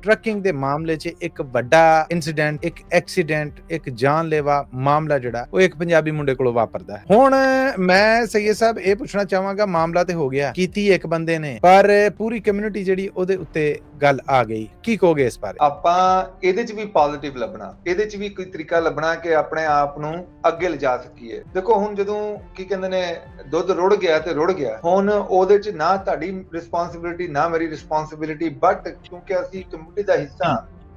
Trucking ਦੇ ਮਾਮਲੇ 'ਚ ਇੱਕ ਵੱਡਾ ਇਨਸੀਡੈਂਟ, ਇੱਕ ਐਕਸੀਡੈਂਟ, ਇੱਕ ਜਾਨਲੇਵਾ ਮਾਮਲਾ ਜਿਹੜਾ ਉਹ ਇੱਕ ਪੰਜਾਬੀ ਮੁੰਡੇ ਕੋਲੋਂ ਵਾਪਰਦਾ ਹੈ। ਹੁਣ ਮੈਂ ਸੈਯਦ ਸਾਹਿਬ ਇਹ ਪੁੱਛਣਾ ਚਾਹਾਂਗਾ, ਮਾਮਲਾ ਤੇ ਹੋ ਗਿਆ, ਕੀਤੀ ਇੱਕ ਬੰਦੇ ਨੇ, ਪਰ ਪੂਰੀ ਕਮਿਊਨਿਟੀ ਜਿਹੜੀ ਉਹਦੇ ਉੱਤੇ ਗੱਲ ਆ ਗਈ, ਕੀ ਕਹੋਗੇ ਇਸ ਬਾਰੇ? ਆਪਾਂ ਇਹਦੇ 'ਚ ਵੀ ਪੋਜ਼ਿਟਿਵ ਲੱਭਣਾ, ਇਹਦੇ 'ਚ ਵੀ ਕੋਈ ਤਰੀਕਾ ਲੱਭਣਾ ਕਿ ਆਪਣੇ ਆਪ ਨੂੰ ਅੱਗੇ ਲਿਜਾ ਸਕੀਏ। ਦੇਖੋ ਹੁਣ ਜਦੋਂ ਕੀ ਕਹਿੰਦੇ ਨੇ ਦੁੱਧ ਰੁੜ ਗਿਆ ਤੇ ਰੁੜ ਗਿਆ, ਹੁਣ ਉਹਦੇ 'ਚ ਨਾ ਤੁਹਾਡੀ ਰਿਸਪੌਂਸਿਬਿਲਿਟੀ ਨਾ ਮੇਰੀ ਰਿਸਪੌਂਸਿਬਿਲਿਟੀ, ਬਟ ਕਿਉਂਕਿ ਅਸੀਂ ਕਮਿਊਨਿਟੀ ਦਾ ਹਿੱਸਾ,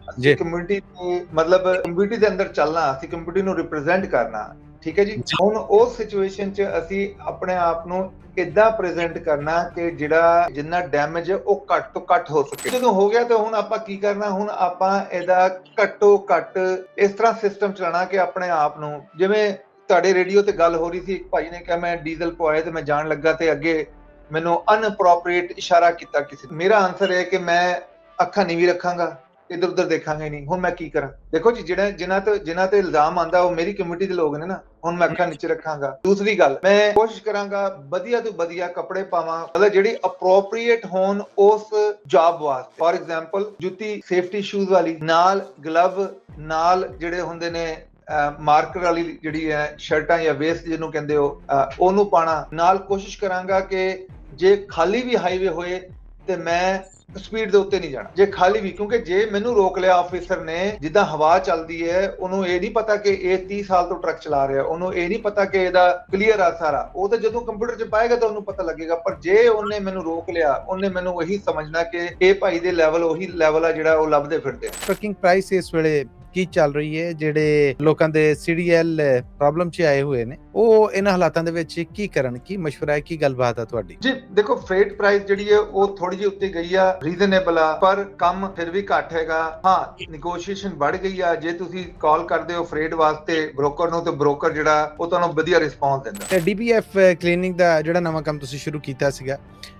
ਅਸੀਂ ਕਮਿਊਨਿਟੀ ਨੂੰ ਮਤਲਬ ਕਮਿਊਨਿਟੀ ਦੇ ਅੰਦਰ ਚੱਲਣਾ, ਅਸੀਂ ਕਮਿਊਨਿਟੀ ਨੂੰ ਰਿਪਰੈਜ਼ੈਂਟ ਕਰਨਾ, ਠੀਕ ਹੈ ਜੀ। ਹੁਣ ਉਸ ਸਿਚੁਏਸ਼ਨ 'ਚ ਅਸੀਂ ਆਪਣੇ ਆਪ ਨੂੰ ਇਦਾਂ ਪ੍ਰੈਜ਼ੈਂਟ ਕਰਨਾ ਕਿ ਜਿਹੜਾ ਜਿੰਨਾ ਡੈਮੇਜ ਹੈ ਉਹ ਘੱਟ ਤੋਂ ਘੱਟ ਹੋ ਸਕੇ। ਜਦੋਂ ਹੋ ਗਿਆ ਤਾਂ ਹੁਣ ਆਪਾਂ ਕੀ ਕਰਨਾ, ਹੁਣ ਆਪਾਂ ਇਹਦਾ ਘੱਟੋ ਘੱਟ ਇਸ ਤਰ੍ਹਾਂ ਸਿਸਟਮ ਚਲਾਣਾ ਕਿ ਆਪਣੇ ਆਪ ਨੂੰ, ਜਿਵੇਂ ਤੁਹਾਡੇ ਰੇਡੀਓ ਤੇ ਗੱਲ ਹੋ ਰਹੀ ਸੀ, ਇੱਕ ਭਾਈ ਨੇ ਕਿਹਾ ਮੈਂ ਡੀਜ਼ਲ ਪਵਾਇਆ ਤੇ ਮੈਂ ਜਾਣ ਲੱਗਾ ਤੇ ਅੱਗੇ ਮੈਨੂੰ ਅਨਅਪਰੋਪਰੀਏਟ ਇਸ਼ਾਰਾ ਕੀਤਾ ਕਿਸੇ ਨੇ। ਮੇਰਾ ਆਨਸਰ ਹੈ ਕਿ ਮੈਂ ਅੱਖਾਂ ਨੀਵੀਂ ਰੱਖਾਂਗਾ, ਇਧਰ ਉਧਰ ਦੇਖਾਂਗੇ ਨਹੀਂ। ਹੁਣ ਮੈਂ ਕੀ ਕਰਾਂ? ਦੇਖੋ ਜੀ, ਜਿਨ੍ਹਾਂ ਤੇ ਇਲਜ਼ਾਮ ਆਂਦਾ ਉਹ ਮੇਰੀ ਕਮਿਊਨਿਟੀ ਦੇ ਲੋਕ ਨੇ ਨਾ। ਹੁਣ ਮੈਂ ਅੱਖਾਂ ਨੀਚੇ ਰੱਖਾਂਗਾ। ਦੂਸਰੀ ਗੱਲ, ਮੈਂ ਕੋਸ਼ਿਸ਼ ਕਰਾਂਗਾ ਵਧੀਆ ਤੋਂ ਵਧੀਆ ਕੱਪੜੇ ਪਾਵਾਂ, ਮਤਲਬ ਜਿਹੜੀ ਅਪਰੋਪਰੀਏਟ ਹੋਣ ਉਸ ਜੌਬ ਵਾਸਤੇ। ਫੋਰ ਐਗਜ਼ਾਮਪਲ ਜੁੱਤੀ ਸੇਫਟੀ ਸ਼ੂਜ਼ ਵਾਲੀ, ਨਾਲ ਗਲਵ, ਨਾਲ ਜਿਹੜੇ ਹੁੰਦੇ ਨੇ ਮਾਰਕਰ ਵਾਲੀ ਜਿਹੜੀ ਹੈ ਸ਼ਰਟਾਂ ਜਾਂ ਵੇਸਟ ਜਿਹਨੂੰ ਕਹਿੰਦੇ ਹੋ, ਉਹਨੂੰ ਪਾਣਾ। ਨਾਲ ਕੋਸ਼ਿਸ਼ ਕਰਾਂਗਾ ਕਿ ਜੇ ਖਾਲੀ ਵੀ ਹਾਈਵੇ ਹੋਏ ਤੇ ਮੈਂ ਸਪੀਡ ਦੇ ਉੱਤੇ ਨਹੀਂ ਜਾਣਾ, ਜੇ ਖਾਲੀ ਵੀ, ਕਿਉਂਕਿ ਜੇ ਮੈਨੂੰ ਰੋਕ ਲਿਆ ਆਫੀਸਰ ਨੇ, ਜਿੱਦਾਂ ਹਵਾ ਚੱਲਦੀ ਹੈ, ਉਹਨੂੰ ਇਹ ਨਹੀਂ ਪਤਾ ਕਿ ਇਹ 30 ਸਾਲ ਤੋਂ ਟਰੱਕ ਚਲਾ ਰਿਹਾ, ਉਹਨੂੰ ਇਹ ਨਹੀਂ ਪਤਾ ਕਿ ਇਹਦਾ ਕਲੀਅਰ ਆ ਸਾਰਾ। ਉਹ ਤਾਂ ਜਦੋਂ ਕੰਪਿਊਟਰ 'ਚ ਪਾਏਗਾ ਤਾਂ ਉਹਨੂੰ ਪਤਾ ਲੱਗੇਗਾ। ਪਰ ਜੇ ਉਹਨੇ ਮੈਨੂੰ ਰੋਕ ਲਿਆ, ਉਹਨੇ ਮੈਨੂੰ ਇਹੀ ਸਮਝਣਾ ਕਿ ਇਹ ਭਾਈ ਦੇ ਲੈਵਲ ਉਹੀ ਲੈਵਲ ਆ ਜਿਹੜਾ ਉਹ ਲੱਭਦੇ ਫਿਰਦੇ। ਟਰਕਿੰਗ ਪ੍ਰਾਈਸ ਇਸ ਵੇਲੇ ਕੀ ਚੱਲ ਰਹੀ ਹੈ? ਜਿਹੜੇ ਲੋਕਾਂ ਦੇ ਸੀਡੀਐਲ ਪ੍ਰੋਬਲਮ 'ਚ ਆਏ ਹੋਏ ਨੇ, ਉਹ ਇਹਨਾਂ ਹਾਲਾਤਾਂ ਦੇ ਵਿੱਚ ਕੀ ਕਰਨ? ਕੀ ਮਸ਼ਵਰਾ ਹੈ, ਕੀ ਗੱਲਬਾਤ ਹੈ ਤੁਹਾਡੀ? ਜੀ ਦੇਖੋ, ਫਰੇਟ ਪ੍ਰਾਈਸ ਜਿਹੜੀ ਹੈ ਉਹ ਥੋੜੀ ਜਿਹੀ ਉੱਤੇ ਗਈ ਆ, ਰੀਜ਼ਨੇਬਲ ਆ, ਪਰ ਕੰਮ ਫਿਰ ਵੀ ਘੱਟ ਹੈਗਾ। ਹਾਂ, ਨੈਗੋਸ਼ੀਏਸ਼ਨ ਵੱਧ ਗਈ ਆ। ਜੇ ਤੁਸੀਂ ਕਾਲ ਕਰਦੇ ਹੋ ਫਰੇਟ ਵਾਸਤੇ ਬ੍ਰੋਕਰ ਨੂੰ, ਤੇ ਬ੍ਰੋਕਰ ਜਿਹੜਾ ਉਹ ਤੁਹਾਨੂੰ ਵਧੀਆ ਰਿਸਪੌਂਸ ਦਿੰਦਾ। ਤੇ ਡੀਪੀਐਫ ਕਲੀਨਿੰਗ ਦਾ ਜਿਹੜਾ ਨਵਾਂ ਕੰਮ ਤੁਸੀਂ ਸ਼ੁਰੂ ਕੀਤਾ ਸੀਗਾ,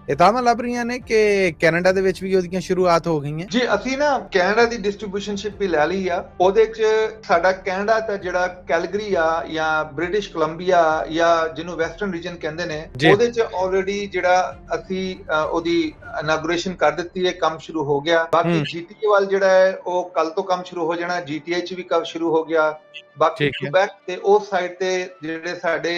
ਇਤਾਵਾਂ ਲੱਭ ਰਹੀਆਂ ਨੇ ਕਿ ਕੈਨੇਡਾ ਦੇ ਵਿੱਚ ਵੀ ਉਹਦੀਆਂ ਸ਼ੁਰੂਆਤ ਹੋ ਗਈਆਂ? ਜੀ ਅਸੀਂ ਨਾ ਕੈਨੇਡਾ ਦੀ ਡਿਸਟ੍ਰੀਬਿਊਸ਼ਨਸ਼ਿਪ ਵੀ ਲੈ ਲਈ ਆ। ਉਹਦੇ 'ਚ ਸਾਡਾ ਕੈਨੇਡਾ ਤਾਂ ਜਿਹੜਾ ਕੈਲਗਰੀ ਆ ਜਾਂ ਬ੍ਰਿਟਿਸ਼ ਕੋਲੰਬੀਆ ਜਾਂ ਜਿਹਨੂੰ ਵੈਸਟਰਨ ਰੀਜਨ ਕਹਿੰਦੇ ਨੇ, ਉਹਦੇ 'ਚ ਆਲਰੇਡੀ ਜਿਹੜਾ ਅਸੀਂ ਉਹਦੀ ਇਨਾਗੂਰੇਸ਼ਨ ਕਰ ਦਿੱਤੀ ਹੈ, ਕੰਮ ਸ਼ੁਰੂ ਹੋ ਗਿਆ। ਬਾਕੀ ਜੀਟੀਏ ਵੱਲ ਜਿਹੜਾ ਹੈ ਉਹ ਕੱਲ ਤੋਂ ਕੰਮ ਸ਼ੁਰੂ ਹੋ ਜਾਣਾ। ਜੀਟੀਏ 'ਚ ਵੀ ਕੰਮ ਸ਼ੁਰੂ ਹੋ ਗਿਆ। ਬਾਕੀ ਕੁਬੈਕ ਤੇ ਉਸ ਸਾਈਡ ਤੇ ਜਿਹੜੇ ਸਾਡੇ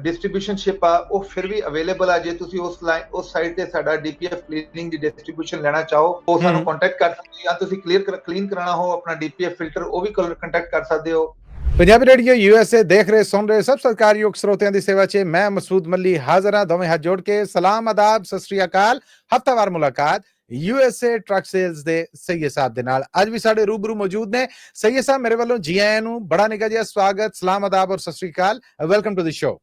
ਡਿਸਟ੍ਰੀਬਿਊਸ਼ਨਸ਼ਿਪ ਆ ਉਹ ਫਿਰ ਵੀ ਅਵੇਲੇਬਲ ਆ। ਜੇ ਤੁਸੀਂ ਉਸ ਸਾਈਡ ਤੇ ਸਾਡਾ ਡੀਪੀਐਫ ਕਲੀਨਿੰਗ ਦੀ ਡਿਸਟ੍ਰੀਬਿਊਸ਼ਨ ਲੈਣਾ ਚਾਹੋ, ਉਹ ਸਾਨੂੰ ਕੰਟੈਕਟ ਕਰ ਸਕਦੇ ਹੋ। ਜਾਂ ਤੁਸੀਂ ਕਲੀਨ ਕਰਾਉਣਾ ਹੋ ਆਪਣਾ ਡੀਪੀਐਫ ਫਿਲਟਰ, ਉਹ ਵੀ ਕੰਟੈਕਟ ਕਰ ਸਕਦੇ ਹੋ। ਪੰਜਾਬੀ ਰੇਡੀਓ ਯੂਐਸਏ ਦੇਖ ਰਹੇ ਸੁਣ ਰਹੇ ਸਭ ਸਤਿਕਾਰਯੋਗ ਸਰੋਤਿਆਂ ਦੀ ਸੇਵਾ 'ਚ ਮੈਂ ਮਸੂਦ ਮੱਲੀ ਹਾਜ਼ਰ ਹਾਂ, ਦੋਵੇਂ ਹੱਥ ਜੋੜ ਕੇ ਸਲਾਮ, ਆਦਾਬ, ਸਤਿ ਸ੍ਰੀ ਅਕਾਲ। ਹਫ਼ਤਾਵਾਰ ਮੁਲਾਕਾਤ ਯੂਐਸਏ ਟਰੱਕ ਸੇਲਸ ਦੇ ਸੈਯਦ ਸਾਹਿਬ ਦੇ ਨਾਲ। ਅੱਜ ਵੀ ਸਾਡੇ ਰੂਬਰੂ ਮੌਜੂਦ ਨੇ ਸੈਯਦ ਸਾਹਿਬ। ਮੇਰੇ ਵੱਲੋਂ ਜੀ ਆਇਆਂ ਨੂੰ, ਬੜਾ ਨਿੱਘਾ ਜਿਹਾ ਸਵਾਗਤ, ਸਲਾਮ, ਆਦਾਬ ਔਰ ਸਤਿ ਸ੍ਰੀ ਅਕਾਲ। Welcome to the show.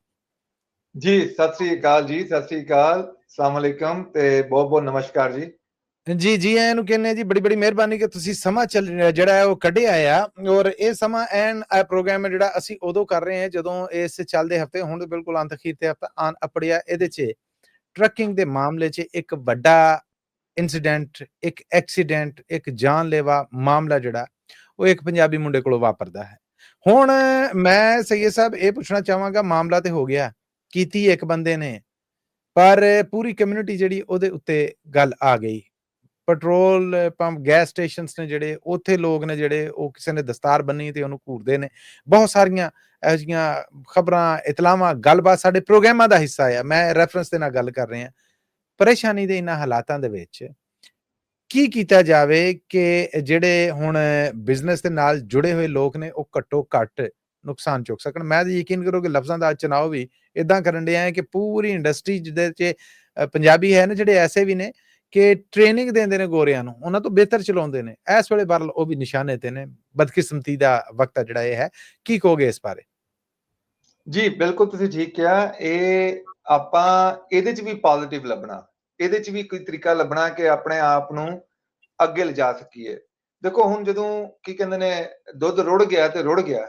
ਜੀ ਸਤਿ ਸ੍ਰੀ ਅਕਾਲ ਜੀ, ਸਤਿ ਸ੍ਰੀ ਅਕਾਲ, ਅਸਲਾਮ ਅਲੈਕਮ ਤੇ ਬਹੁਤ ਬਹੁਤ ਨਮਸਕਾਰ ਜੀ। ਜੀ ਆਇਆਂ ਨੂੰ ਕਹਿੰਦੇ ਜੀ, ਬੜੀ ਮਿਹਰਬਾਨੀ ਕਿ ਤੁਸੀਂ ਸਮਾਂ ਜਿਹੜਾ ਹੈ ਉਹ ਕੱਢਿਆ ਆ। ਔਰ ਇਹ ਸਮਾਂ ਐਨ ਪ੍ਰੋਗਰਾਮ ਹੈ ਜਿਹੜਾ ਅਸੀਂ ਉਦੋਂ ਕਰ ਰਹੇ ਹਾਂ ਜਦੋਂ ਇਸ ਚੱਲਦੇ ਹਫਤੇ, ਹੁਣ ਬਿਲਕੁਲ ਅੰਤ ਅਖੀਰ ਤੇ ਹਫਤਾ ਆਨ ਅਪੜਿਆ, ਇਹਦੇ 'ਚ ਟਰਕਿੰਗ ਦੇ ਮਾਮਲੇ 'ਚ ਇੱਕ ਵੱਡਾ ਇਨਸੀਡੈਂਟ, ਇੱਕ ਐਕਸੀਡੈਂਟ, ਇੱਕ ਜਾਨਲੇਵਾ ਮਾਮਲਾ ਜਿਹੜਾ ਉਹ ਇੱਕ ਪੰਜਾਬੀ ਮੁੰਡੇ ਕੋਲੋਂ ਵਾਪਰਦਾ ਹੈ। ਹੁਣ ਮੈਂ ਸੈਯਦ ਸਾਹਿਬ ਇਹ ਪੁੱਛਣਾ ਚਾਹਾਂਗਾ, ਮਾਮਲਾ ਤੇ ਹੋ ਗਿਆ, ਕੀਤੀ ਇੱਕ ਬੰਦੇ ਨੇ, ਪਰ ਪੂਰੀ ਕਮਿਊਨਿਟੀ ਜਿਹੜੀ ਉਹਦੇ ਉੱਤੇ ਗੱਲ ਆ ਗਈ। ਪੈਟਰੋਲ ਪੰਪ, ਗੈਸ ਸਟੇਸ਼ਨਸ ਨੇ ਜਿਹੜੇ, ਉੱਥੇ ਲੋਕ ਨੇ ਜਿਹੜੇ ਉਹ ਕਿਸੇ ਨੇ ਦਸਤਾਰ ਬੰਨੀ ਤੇ ਉਹਨੂੰ ਘੂਰਦੇ ਨੇ। ਬਹੁਤ ਸਾਰੀਆਂ ਇਹੋ ਜਿਹੀਆਂ ਖਬਰਾਂ, ਇਤਲਾਵਾਂ, ਗੱਲਬਾਤ ਸਾਡੇ ਪ੍ਰੋਗਰਾਮਾਂ ਦਾ ਹਿੱਸਾ ਆ। ਮੈਂ ਰੈਫਰੈਂਸ ਦੇ ਨਾਲ ਗੱਲ ਕਰ ਰਿਹਾ। ਪਰੇਸ਼ਾਨੀ ਦੇ ਇਹਨਾਂ ਹਾਲਾਤਾਂ ਦੇ ਵਿੱਚ ਕੀ ਕੀਤਾ ਜਾਵੇ ਕਿ ਜਿਹੜੇ ਹੁਣ ਬਿਜ਼ਨਸ ਦੇ ਨਾਲ ਜੁੜੇ ਹੋਏ ਲੋਕ ਨੇ ਉਹ ਘੱਟੋ ਘੱਟ ਨੁਕਸਾਨ ਚੁੱਕ ਸਕਣ? ਮੈਂ ਤਾਂ ਯਕੀਨ ਕਰੋ ਕਿ ਲਫ਼ਜ਼ਾਂ ਦਾ ਚੁਣਾਵ ਵੀ ਇਦਾਂ ਕਰਨ ਡਿਆ ਹੈ ਕਿ ਪੂਰੀ ਇੰਡਸਟਰੀ ਜਿਹਦੇ 'ਚ ਪੰਜਾਬੀ ਹੈ ਨੇ, ਜਿਹੜੇ ਐਸੇ ਵੀ ਨੇ ਕਿ ਟ੍ਰੇਨਿੰਗ ਦਿੰਦੇ ਨੇ ਗੋਰਿਆਂ ਨੂੰ, ਉਹਨਾਂ ਤੋਂ ਬਿਹਤਰ ਚਲਾਉਂਦੇ ਨੇ। ਇਸ ਵੇਲੇ ਬਹਰਹਾਲ ਉਹ ਵੀ ਨਿਸ਼ਾਨੇ ਤੇ ਨੇ। ਬਦਕਿਸਮਤੀ ਦਾ ਵਕਤ ਆ ਜਿਹੜਾ ਇਹ ਹੈ। ਕੀ ਕਹੋਗੇ ਇਸ ਬਾਰੇ? ਜੀ ਬਿਲਕੁਲ, ਤੁਸੀਂ ਠੀਕ ਕਿਹਾ। ਇਹ ਆਪਾਂ ਇਹਦੇ 'ਚ ਵੀ ਪੋਜ਼ਿਟਿਵ ਲੱਭਣਾ, ਇਹਦੇ 'ਚ ਵੀ ਕੋਈ ਤਰੀਕਾ ਲੱਭਣਾ ਕਿ ਆਪਣੇ ਆਪ ਨੂੰ ਅੱਗੇ ਲਿਜਾ ਸਕੀਏ। ਦੇਖੋ ਹੁਣ ਜਦੋਂ ਕੀ ਕਹਿੰਦੇ ਨੇ ਦੁੱਧ ਰੁੜ ਗਿਆ ਤੇ ਰੁੜ ਗਿਆ,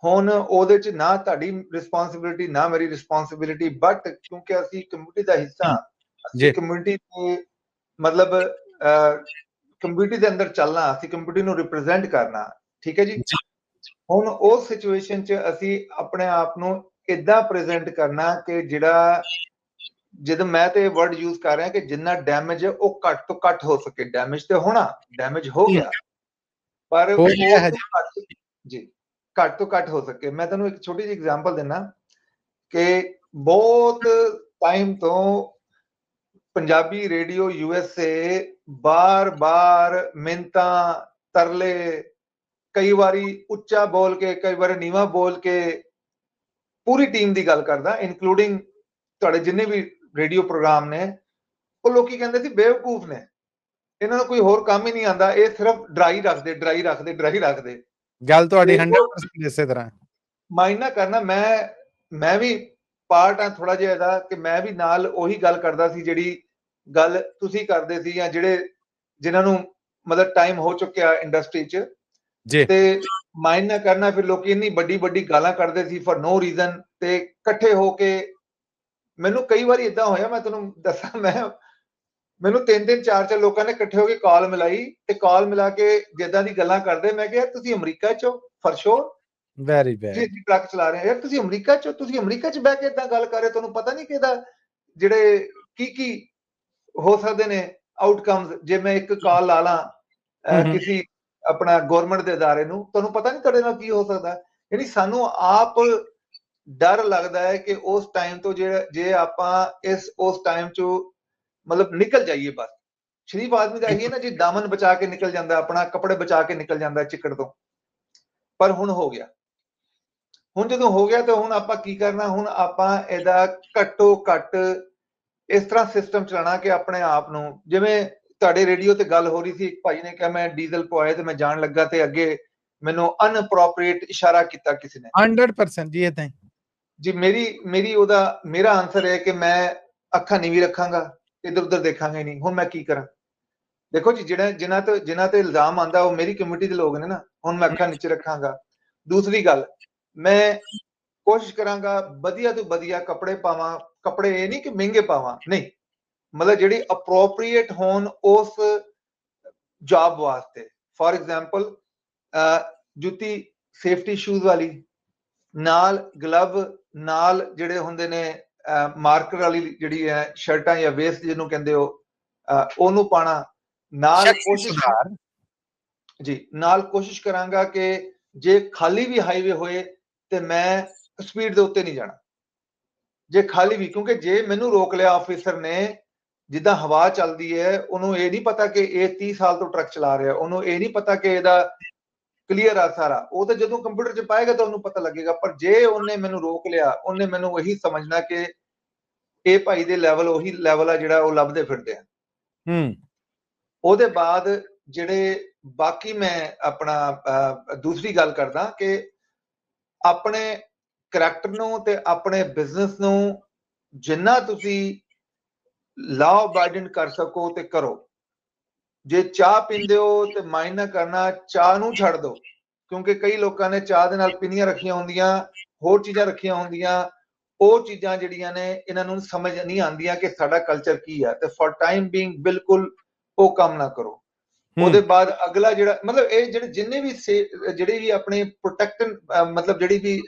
ਹੁਣ ਉਹਦੇ 'ਚ ਨਾ ਤੁਹਾਡੀ ਰਿਸਪੌਂਸਿਬਿਲਿਟੀ ਨਾ ਮੇਰੀ ਰਿਸਪੌਂਸਿਬਿਲਿਟੀ, ਬਟ ਕਿਉਂਕਿ ਅਸੀਂ ਕਮਿਊਨਿਟੀ ਦਾ ਹਿੱਸਾ, ਅਸੀਂ ਕਮਿਊਨਿਟੀ ਨੂੰ ਮਤਲਬ ਕਮਿਊਨਿਟੀ ਦੇ ਅੰਦਰ ਚੱਲਣਾ, ਅਸੀਂ ਕਮਿਊਨਿਟੀ ਨੂੰ ਰਿਪਰੈਜ਼ੈਂਟ ਕਰਨਾ, ਠੀਕ ਹੈ ਜੀ। ਹੁਣ ਉਸ ਸਿਚੁਏਸ਼ਨ 'ਚ ਅਸੀਂ ਆਪਣੇ ਆਪ ਨੂੰ ਇਦਾਂ ਪ੍ਰੈਜ਼ੈਂਟ ਕਰਨਾ ਕਿ ਜਿਹੜਾ ਜਦੋਂ ਮੈਂ ਤੇ ਇਹ ਵਰਡ ਯੂਜ਼ ਕਰ ਰਿਹਾ ਕਿ ਜਿੰਨਾ ਡੈਮੇਜ ਹੈ ਉਹ ਘੱਟ ਤੋਂ ਘੱਟ ਹੋ ਸਕੇ। ਡੈਮੇਜ ਤੇ ਹੋਣਾ, ਡੈਮੇਜ ਹੋ ਗਿਆ, ਪਰ ਹੋ ਗਿਆ ਉਹ ਹੈ ਤੋਂ ਘੱਟ, ਜੀ, ਘੱਟ ਤੋਂ ਘੱਟ ਹੋ ਸਕੇ। ਮੈਂ ਤੁਹਾਨੂੰ ਇੱਕ ਛੋਟੀ ਜਿਹੀ ਐਗਜ਼ਾਮਪਲ ਦਿੰਦਾ ਕਿ ਬਹੁਤ ਟਾਈਮ ਤੋਂ ਪੰਜਾਬੀ ਰੇਡੀਓ USA ਬਾਰ-ਬਾਰ ਮਿੰਨਤਾਂ, ਤਰਲੇ, ਕਈ ਵਾਰੀ ਉੱਚਾ ਬੋਲ ਕੇ, ਕਈ ਵਾਰੀ ਨੀਵਾਂ ਬੋਲ ਕੇ, ਪੂਰੀ ਟੀਮ ਦੀ ਗੱਲ ਕਰਦਾ, ਇਨਕਲੂਡਿੰਗ ਤੁਹਾਡੇ ਜਿੰਨੇ ਵੀ ਰੇਡੀਓ ਪ੍ਰੋਗਰਾਮ ਨੇ, ਉਹ ਲੋਕੀ ਕਹਿੰਦੇ ਸੀ ਬੇਵਕੂਫ ਨੇ, ਇਹਨਾਂ ਨੂੰ ਕੋਈ ਹੋਰ ਕੰਮ ਹੀ ਨਹੀਂ ਆਉਂਦਾ, ਇਹ ਸਿਰਫ ਡਰਾਈ ਰੱਖਦੇ, ਡਰਾਈ ਰੱਖਦੇ, ਡਰਾਈ ਰੱਖਦੇ। ਗੱਲ ਤੁਹਾਡੀ 100% ਇਸੇ ਤਰ੍ਹਾਂ ਮਾਇਨਾ ਕਰਨਾ। ਮੈਂ ਵੀ ਪਾਰਟ ਆ ਥੋੜਾ ਜਿਹਾ ਇਹਦਾ, ਕਿ ਮੈਂ ਵੀ ਨਾਲ ਉਹੀ ਗੱਲ ਕਰਦਾ ਸੀ ਜਿਹੜੀ ਗੱਲ ਤੁਸੀਂ ਕਰਦੇ ਸੀ, ਜਾਂ ਜਿਹੜੇ ਜਿਨ੍ਹਾਂ ਨੂੰ ਮਤਲਬ ਟਾਈਮ ਹੋ ਚੁੱਕਿਆ ਇੰਡਸਟਰੀ 'ਚ, ਜੀ। ਤੇ ਮਾਇਨਾ ਕਰਨਾ। ਫਿਰ ਲੋਕੀ ਇੰਨੀ ਵੱਡੀ ਵੱਡੀ ਗਾਲਾਂ ਕੱਢਦੇ ਸੀ ਫॉर नो ਰੀਜ਼ਨ, ਤੇ ਇਕੱਠੇ ਹੋ ਕੇ ਮੈਨੂੰ ਕਈ ਵਾਰੀ ਇਦਾਂ ਹੋਇਆ, ਮੈਂ ਤੁਹਾਨੂੰ ਦੱਸਾਂ, ਮੈਨੂੰ 3-3 4-4 ਲੋਕਾਂ ਨੇ ਇਕੱਠੇ ਹੋ ਕੇ ਕਾਲ ਮਿਲਾਈ, ਤੇ ਕਾਲ ਮਿਲਾ ਕੇ ਜਿੱਦਾਂ ਦੀ ਗੱਲਾਂ ਕਰਦੇ, ਮੈਂ ਕਿਹਾ ਤੁਸੀਂ ਅਮਰੀਕਾ 'ਚ ਹੋ ਫॉर श्योर, ਵੈਰੀ ਜੀ ਬੈਡ। ਅਸੀਂ ਟਰੱਕ ਚਲਾ ਰਹੇ ਹਾਂ, ਯਾਰ ਤੁਸੀਂ ਅਮਰੀਕਾ 'ਚ ਹੋ, ਤੁਸੀਂ ਅਮਰੀਕਾ 'ਚ ਬਹਿ ਕੇ ਇਦਾਂ ਗੱਲ ਕਰ ਰਹੇ, ਤੁਹਾਨੂੰ ਪਤਾ ਨਹੀਂ ਕਿ ਇਹਦਾ ਜਿਹੜੇ ਕੀ ਹੋ ਸਕਦੇ ਨੇ ਆਊਟਕਮਸ, ਜੇ ਮੈਂ ਇੱਕ ਕਾਲ ਲਾ ਲਾਂ ਕਿਸੇ ਆਪਣਾ ਗਵਰਨਮੈਂਟ ਦੇ ਅਦਾਰੇ ਨੂੰ, ਤੁਹਾਨੂੰ ਪਤਾ ਨਹੀਂ ਤੁਹਾਡੇ ਨਾਲ ਕੀ ਹੋ ਸਕਦਾ। ਯਾਨੀ ਸਾਨੂੰ ਆਪ ਡਰ ਲੱਗਦਾ ਹੈ ਕਿ ਉਸ ਟਾਈਮ ਤੋਂ ਜੇ ਆਪਾਂ ਉਸ ਟਾਈਮ 'ਚੋਂ ਮਤਲਬ ਨਿਕਲ ਜਾਈਏ। ਬਸ ਸ਼ਰੀਫ ਆਦਮੀ ਦਾ ਇਹੀ ਹੈ ਨਾ ਜੀ, ਦਾਮਨ ਬਚਾ ਕੇ ਨਿਕਲ ਜਾਂਦਾ, ਆਪਣਾ ਕੱਪੜੇ ਬਚਾ ਕੇ ਨਿਕਲ ਜਾਂਦਾ ਚਿੱਕੜ ਤੋਂ। ਪਰ ਹੁਣ ਹੋ ਗਿਆ, ਹੁਣ ਜਦੋਂ ਹੋ ਗਿਆ ਤਾਂ ਹੁਣ ਆਪਾਂ ਕੀ ਕਰਨਾ, ਹੁਣ ਆਪਾਂ ਇਹਦਾ ਘੱਟੋ ਘੱਟ ਇਸ ਤਰ੍ਹਾਂ ਸਿਸਟਮ ਚਲਾਣਾ ਕਿ ਆਪਣੇ ਆਪ ਨੂੰ, ਜਿਵੇਂ ਤੁਹਾਡੇ ਰੇਡੀਓ ਤੇ ਗੱਲ ਹੋ ਰਹੀ ਸੀ, ਇੱਕ ਭਾਈ ਨੇ ਕਿਹਾ ਮੈਂ ਡੀਜ਼ਲ ਪਵਾਇਆ ਤੇ ਮੈਂ ਜਾਣ ਲੱਗਾ, ਤੇ ਅੱਗੇ ਮੈਨੂੰ ਅਨਅਪਰੋਪਰੀਏਟ ਇਸ਼ਾਰਾ ਕੀਤਾ ਕਿਸੇ ਨੇ। 100% ਜੀ। ਇਦਾਂ ਜੀ ਮੇਰਾ ਆਨਸਰ ਹੈ ਕਿ ਮੈਂ ਅੱਖਾਂ ਨੀਵੀਂ ਰੱਖਾਂਗਾ, ਇੱਧਰ ਉੱਧਰ ਦੇਖਾਂਗੇ ਨਹੀਂ। ਹੁਣ ਮੈਂ ਕੀ ਕਰਾਂ? ਦੇਖੋ ਜੀ, ਜਿਨ੍ਹਾਂ ਤੇ ਇਲਜ਼ਾਮ ਆਂਦਾ ਉਹ ਮੇਰੀ ਕਮਿਊਨਿਟੀ ਦੇ ਲੋਕ ਨੇ ਨਾ। ਹੁਣ ਮੈਂ ਅੱਖਾਂ ਨੀਚੇ ਰੱਖਾਂਗਾ। ਦੂਸਰੀ ਗੱਲ, ਮੈਂ ਕੋਸ਼ਿਸ਼ ਕਰਾਂਗਾ ਵਧੀਆ ਤੋਂ ਵਧੀਆ ਕੱਪੜੇ ਪਾਵਾਂ। ਕੱਪੜੇ ਇਹ ਨਹੀਂ ਕਿ ਮਹਿੰਗੇ ਪਾਵਾਂ, ਨਹੀਂ, ਮਤਲਬ ਜਿਹੜੀ ਅਪਰੋਪਰੀਏਟ ਹੋਣ ਉਸ ਜੌਬ ਵਾਸਤੇ। ਫॉर ਐਗਜ਼ਾਮਪਲ ਜੁੱਤੀ ਸੇਫਟੀ ਸ਼ੂਜ਼ ਵਾਲੀ, ਨਾਲ ਗਲਵ, ਨਾਲ ਜਿਹੜੇ ਹੁੰਦੇ ਨੇ ਮਾਰਕਰ ਵਾਲੀ ਜਿਹੜੀ ਹੈ ਸ਼ਰਟਾਂ ਜਾਂ ਵੇਸਟ ਜਿਹਨੂੰ ਕਹਿੰਦੇ ਹੋ, ਉਹਨੂੰ ਪਾਣਾ। ਨਾਲ ਕੋਸ਼ਿਸ਼ ਕਰਾਂਗਾ ਕਿ ਜੇ ਖਾਲੀ ਵੀ ਹਾਈਵੇ ਹੋਏ ਤੇ ਮੈਂ ਸਪੀਡ ਦੇ ਉੱਤੇ ਨਹੀਂ ਜਾਣਾ, ਜੇ ਖਾਲੀ ਵੀ, ਕਿਉਂਕਿ ਜੇ ਮੈਨੂੰ ਰੋਕ ਲਿਆ ਆਫੀਸਰ ਨੇ, ਜਿੱਦਾਂ ਹਵਾ ਚੱਲਦੀ ਹੈ, ਉਹਨੂੰ ਇਹ ਨਹੀਂ ਪਤਾ ਕਿ ਇਹ 30 ਸਾਲ ਤੋਂ ਟਰੱਕ ਚਲਾ ਰਿਹਾ, ਉਹਨੂੰ ਇਹ ਨਹੀਂ ਪਤਾ ਕਿ ਇਹਦਾ ਕਲੀਅਰ ਆ ਸਾਰਾ। ਉਹ ਤਾਂ ਜਦੋਂ ਕੰਪਿਊਟਰ 'ਚ ਪਾਏਗਾ ਤਾਂ ਉਹਨੂੰ ਪਤਾ ਲੱਗੇਗਾ। ਪਰ ਜੇ ਉਹਨੇ ਮੈਨੂੰ ਰੋਕ ਲਿਆ, ਉਹਨੇ ਮੈਨੂੰ ਇਹੀ ਸਮਝਣਾ ਕਿ ਇਹ ਭਾਈ ਦੇ ਲੈਵਲ ਉਹੀ ਲੈਵਲ ਆ ਜਿਹੜਾ ਉਹ ਲੱਭਦੇ ਫਿਰਦੇ ਆ। ਉਹਦੇ ਬਾਅਦ ਜਿਹੜੇ ਬਾਕੀ ਮੈਂ ਆਪਣਾ ਦੂਸਰੀ ਗੱਲ ਕਰਦਾ ਕਿ ਆਪਣੇ ਕਰੈਕਟਰ ਨੂੰ ਤੇ ਆਪਣੇ ਬਿਜ਼ਨਸ ਨੂੰ ਜਿੰਨਾ ਤੁਸੀਂ ਲਾਅ ਅਬਾਈਡਿੰਗ ਕਰ ਸਕੋ ਤੇ ਕਰੋ। ਜੇ ਚਾਹ ਪੀਂਦੇ ਹੋ ਤੇ ਮਾਈਂਡ ਨਾ ਕਰਨਾ, ਚਾਹ ਨੂੰ ਛੱਡ ਦਿਓ, ਕਿਉਂਕਿ ਕਈ ਲੋਕਾਂ ਨੇ ਚਾਹ ਦੇ ਨਾਲ ਪਿੰਨੀਆਂ ਰੱਖੀਆਂ ਹੁੰਦੀਆਂ, ਹੋਰ ਚੀਜ਼ਾਂ ਰੱਖੀਆਂ ਹੁੰਦੀਆਂ। ਉਹ ਚੀਜ਼ਾਂ ਜਿਹੜੀਆਂ ਨੇ ਇਹਨਾਂ ਨੂੰ ਸਮਝ ਨਹੀਂ ਆਉਂਦੀਆਂ ਕਿ ਸਾਡਾ ਕਲਚਰ ਕੀ ਹੈ, ਤੇ ਫॉर ਟਾਈਮ ਬੀਇੰਗ ਬਿਲਕੁਲ ਉਹ ਕੰਮ ਨਾ ਕਰੋ। ਉਹਦੇ ਬਾਅਦ ਅਗਲਾ ਜਿਹੜਾ ਮਤਲਬ ਇਹ ਜਿੰਨੇ ਵੀ ਜਿਹੜੇ ਵੀ ਆਪਣੇ ਪ੍ਰੋਟੈਕਟਨ ਮਤਲਬ ਜਿਹੜੀ ਵੀ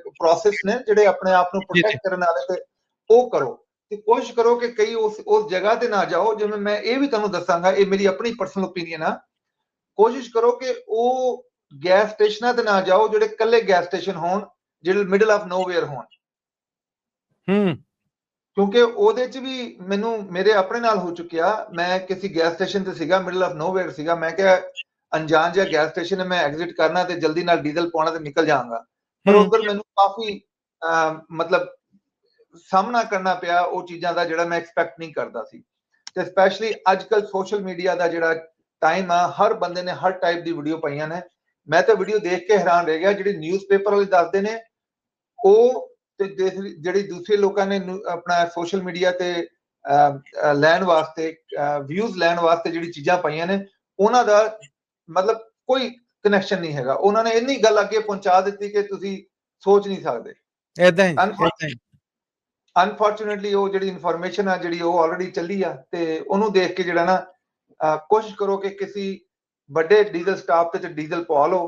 ਪ੍ਰੋਸੈਸ ਨੇ ਜਿਹੜੇ ਆਪਣੇ ਆਪ ਨੂੰ ਪ੍ਰੋਟੈਕਟ ਕਰਨ ਵਾਲੇ, ਤੇ ਉਹ ਕਰੋ। ਤੇ ਕੋਸ਼ਿਸ਼ ਕਰੋ ਕਿ ਕਈ ਉਸ ਜਗ੍ਹਾ ਤੇ ਨਾ ਜਾਓ। ਜਿਵੇਂ ਮੈਂ ਇਹ ਵੀ ਤੁਹਾਨੂੰ ਦੱਸਾਂਗਾ, ਇਹ ਮੇਰੀ ਆਪਣੀ ਪਰਸਨਲ ਓਪੀਨੀਅਨ ਆ, ਕੋਸ਼ਿਸ਼ ਕਰੋ ਕਿ ਉਹ ਗੈਸ ਸਟੇਸ਼ਨਾਂ ਤੇ ਨਾ ਜਾਓ ਜਿਹੜੇ ਇਕੱਲੇ ਗੈਸ ਸਟੇਸ਼ਨ ਹੋਣ, ਜਿਹੜੇ ਮਿਡਲ ਆਫ ਨੋਵੇਅਰ ਹੋਣ। ਕਿਉਂਕਿ ਉਹਦੇ 'ਚ ਵੀ ਮੇਰੇ ਆਪਣੇ ਨਾਲ ਹੋ ਚੁੱਕਿਆ। ਮੈਂ ਕਿਸੇ ਗੈਸ ਸਟੇਸ਼ਨ ਤੇ ਸੀਗਾ, ਮਿਡਲ ਆਫ ਨੋਵੇਅਰ ਸੀਗਾ। ਮੈਂ ਕਿਹਾ ਅਣਜਾਣ ਜਿਹਾ ਗੈਸ ਸਟੇਸ਼ਨ ਹੈ, ਮੈਂ ਐਗਜ਼ਿਟ ਕਰਨਾ ਤੇ ਜਲਦੀ ਨਾਲ ਡੀਜ਼ਲ ਪਾਉਣਾ ਤੇ ਨਿਕਲ ਜਾਵਾਂਗਾ। ਪਰ ਉਧਰ ਮੈਨੂੰ ਕਾਫੀ ਮਤਲਬ ਸਾਹਮਣਾ ਕਰਨਾ ਪਿਆ ਉਹ ਚੀਜ਼ਾਂ ਦਾ ਜਿਹੜਾ ਮੈਂ ਐਕਸਪੈਕਟ ਨਹੀਂ ਕਰਦਾ ਸੀ। ਤੇ ਸਪੈਸ਼ਲੀ ਅੱਜ ਕੱਲ ਸੋਸ਼ਲ ਮੀਡੀਆ ਦਾ ਜਿਹੜਾ ਟਾਈਮ ਆ, ਹਰ ਬੰਦੇ ਨੇ ਹਰ ਟਾਈਪ ਦੀ ਵੀਡੀਓ ਪਾਈਆਂ ਨੇ। ਮੈਂ ਤਾਂ ਵੀਡੀਓ ਦੇਖ ਕੇ ਹੈਰਾਨ ਰਹਿ ਗਿਆ, ਜਿਹੜੀ ਨਿਊਜ਼ਪੇਪਰ ਵਾਲੇ ਦੱਸਦੇ ਨੇ ਉਹ, ਤੇ ਜਿਹੜੀ ਦੂਸਰੇ ਲੋਕਾਂ ਨੇ ਆਪਣਾ ਸੋਸ਼ਲ ਮੀਡੀਆ ਤੇ ਲੈਣ ਵਾਸਤੇ, ਵਿਊਜ਼ ਲੈਣ ਵਾਸਤੇ ਜਿਹੜੀ ਚੀਜ਼ਾਂ ਪਾਈਆਂ ਨੇ, ਉਹਨਾਂ ਦਾ ਮਤਲਬ ਕੋਈ ਕਨੈਕਸ਼ਨ ਨਹੀਂ ਹੈਗਾ। ਉਹਨਾਂ ਨੇ ਇੰਨੀ ਗੱਲ ਅੱਗੇ ਪਹੁੰਚਾ ਦਿੱਤੀ ਕਿ ਤੁਸੀਂ ਸੋਚ ਨਹੀਂ ਸਕਦੇ। ਏਦਾਂ ਹੀ ਅਨਫੋਰਚੂਨੇਟਲੀ ਉਹ ਜਿਹੜੀ ਇਨਫੋਰਮੇਸ਼ਨ ਆ ਜਿਹੜੀ ਉਹ ਆਲਰੇਡੀ ਚੱਲੀ ਆ, ਤੇ ਉਹਨੂੰ ਦੇਖ ਕੇ ਜਿਹੜਾ ਨਾ ਕੋਸ਼ਿਸ਼ ਕਰੋ ਕਿ ਕਿਸੇ ਵੱਡੇ ਡੀਜ਼ਲ ਸਟਾਪ ਤੇ ਡੀਜ਼ਲ ਪਵਾ ਲਓ,